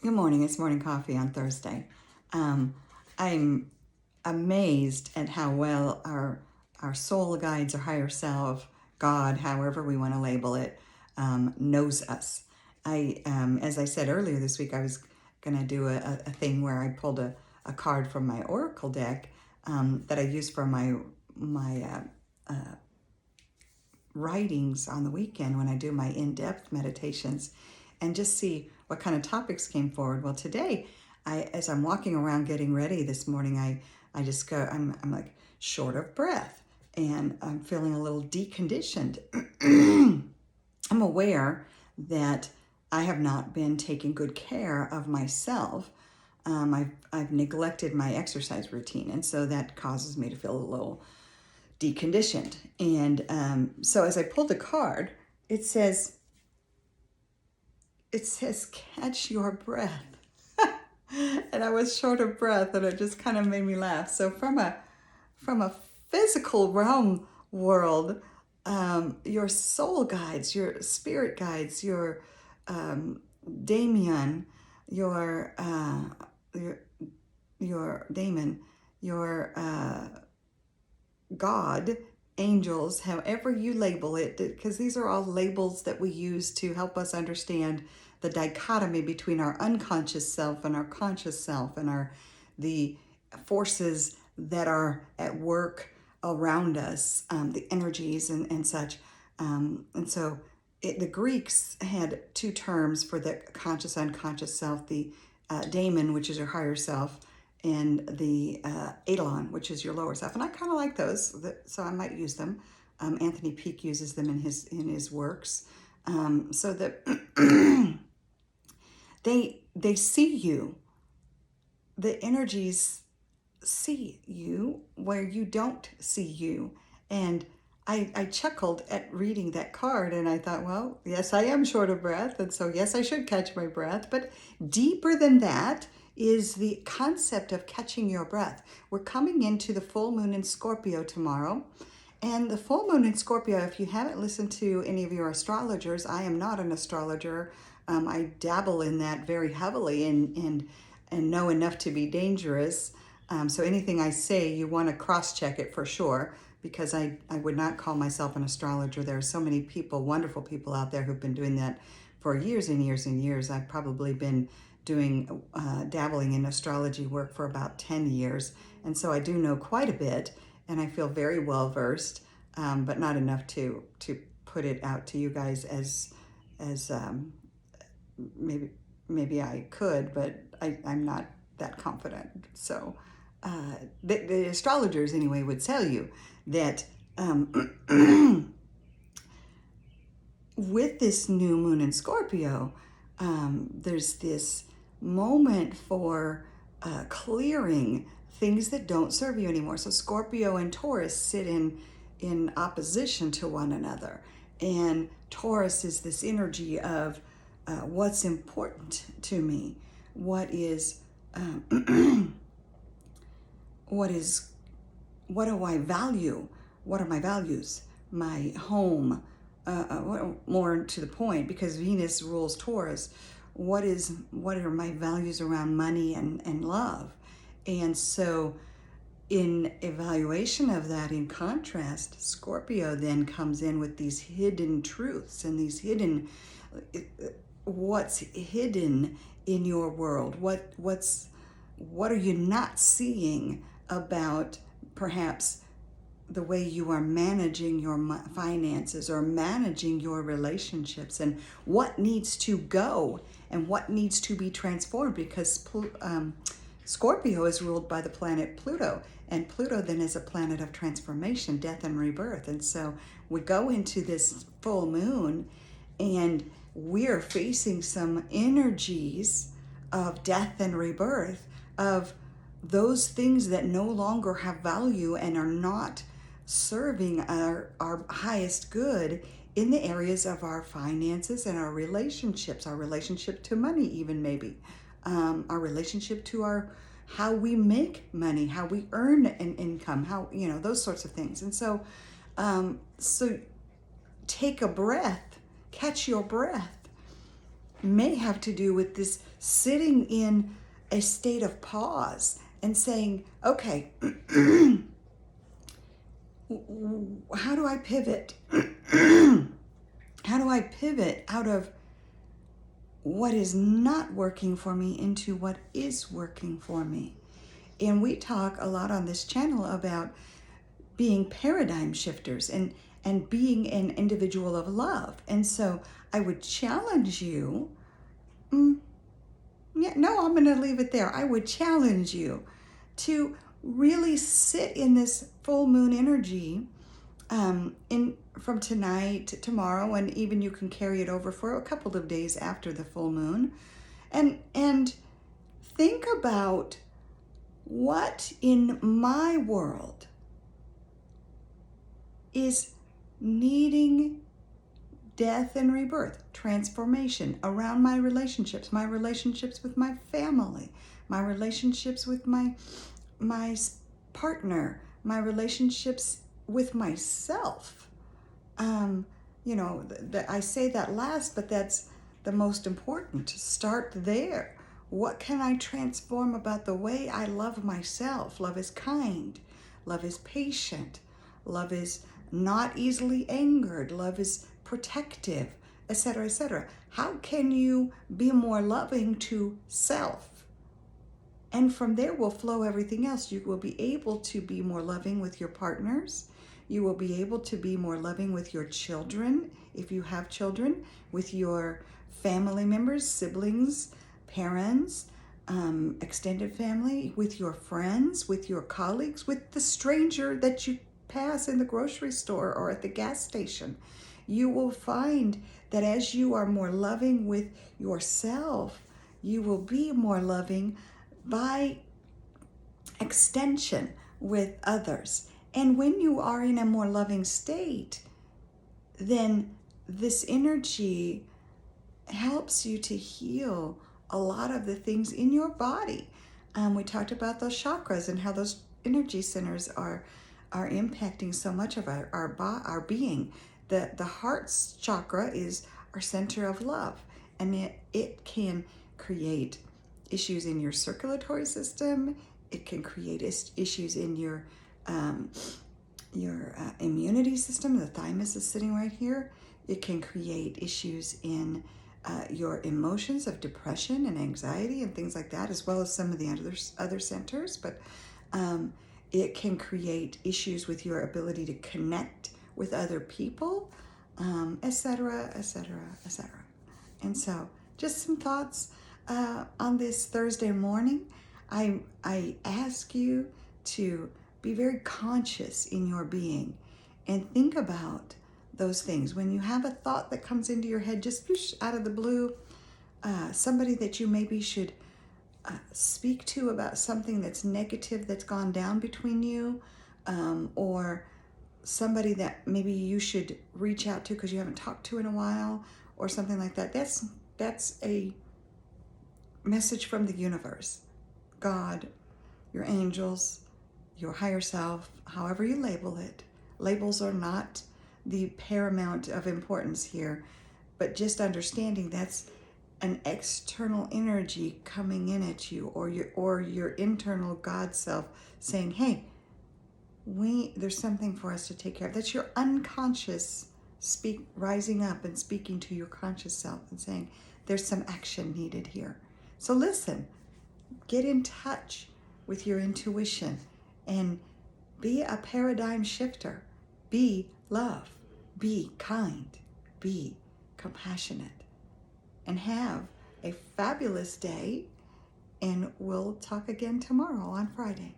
Good morning. It's morning coffee on Thursday. I'm amazed at how well our soul guides, our higher self, God, however we want to label it, knows us. As I said earlier this week, I was going to do a thing where I pulled a card from my oracle deck that I use for my writings on the weekend when I do my in-depth meditations, and just see what kind of topics came forward. Well, today, as I'm walking around getting ready this morning, I just go, I'm like short of breath, and I'm feeling a little deconditioned. I'm aware that I have not been taking good care of myself. I've neglected my exercise routine, and so that causes me to feel a little deconditioned. And so as I pulled the card, it says, catch your breath. And I was short of breath, and it just kind of made me laugh. So from a physical realm world, your soul guides, your spirit guides, your Damien, your Damon, your God, angels, however you label it, because these are all labels that we use to help us understand the dichotomy between our unconscious self and our conscious self, and the forces that are at work around us, the energies and such. And so the Greeks had two terms for the conscious unconscious self: the daemon, which is your higher self, and the eidolon, which is your lower self. And I kind of like those, so I might use them. Anthony Peake uses them in his works, so that they see you. The energies see you where you don't see you. And I chuckled at reading that card, and I thought, well, yes, I am short of breath, and so yes, I should catch my breath. But deeper than that is the concept of catching your breath. We're coming into the full moon in Scorpio tomorrow. And the full moon in Scorpio, if you haven't listened to any of your astrologers, I am not an astrologer. I dabble in that very heavily and know enough to be dangerous. So anything I say, you want to cross-check it for sure, because I would not call myself an astrologer. There are so many people, wonderful people out there who've been doing that for years and years and years. I've probably been doing dabbling in astrology work for about 10 years. And so I do know quite a bit, and I feel very well versed, but not enough to put it out to you guys as maybe I could, but I'm not that confident. So the astrologers anyway would tell you that with this new moon in Scorpio, there's this moment for clearing things that don't serve you anymore. So Scorpio and Taurus sit in opposition to one another. And Taurus is this energy of what's important to me, what do I value, what are my values, my home, more to the point, because Venus rules Taurus, what are my values around money and love. And so in evaluation of that, in contrast, Scorpio then comes in with these hidden truths and these hidden, what's hidden in your world, what are you not seeing about perhaps the way you are managing your finances or managing your relationships, and what needs to go and what needs to be transformed, because Scorpio is ruled by the planet Pluto, and Pluto then is a planet of transformation, death, and rebirth. And so we go into this full moon, and we're facing some energies of death and rebirth, of those things that no longer have value and are not serving our highest good in the areas of our finances and our relationships, our relationship to money, even maybe, our relationship to how we make money, how we earn an income, how, those sorts of things. And so, so take a breath, catch your breath, may have to do with this sitting in a state of pause and saying, okay, how do I pivot? How do I pivot out of what is not working for me into what is working for me? And we talk a lot on this channel about being paradigm shifters and being an individual of love. And so I would challenge you, I'm going to leave it there. I would challenge you to really sit in this full moon energy from tonight to tomorrow, and even you can carry it over for a couple of days after the full moon, and think about what in my world is needing death and rebirth, transformation around my relationships with my family, my relationships with my partner, my relationships with myself. I say that last, but that's the most important. Start there. What can I transform about the way I love myself? Love is kind. Love is patient. Love is not easily angered. Love is protective, etc., etc. How can you be more loving to self? And from there will flow everything else. You will be able to be more loving with your partners. You will be able to be more loving with your children, if you have children, with your family members, siblings, parents, extended family, with your friends, with your colleagues, with the stranger that you pass in the grocery store or at the gas station. You will find that as you are more loving with yourself, you will be more loving by extension with others. And when you are in a more loving state, then this energy helps you to heal a lot of the things in your body. We talked about those chakras and how those energy centers are impacting so much of our being. The heart's chakra is our center of love, and it can create issues in your circulatory system. It can create issues in your immunity system. The thymus is sitting right here. It can create issues in your emotions of depression and anxiety and things like that, as well as some of the other centers. But it can create issues with your ability to connect with other people, etc., etc., etc. And so, just some thoughts on this Thursday morning. I ask you to be very conscious in your being and think about those things. When you have a thought that comes into your head, just out of the blue, somebody that you maybe should speak to about something that's negative that's gone down between you, or somebody that maybe you should reach out to because you haven't talked to in a while, or something like that. That's a message from the universe, God, your angels, your higher self, however you label it. Labels are not the paramount of importance here, but just understanding that's an external energy coming in at you, or your internal God self saying, hey, there's something for us to take care of. That's your unconscious rising up and speaking to your conscious self and saying, there's some action needed here. So listen, get in touch with your intuition and be a paradigm shifter. Be love, be kind, be compassionate, and have a fabulous day. And we'll talk again tomorrow on Friday.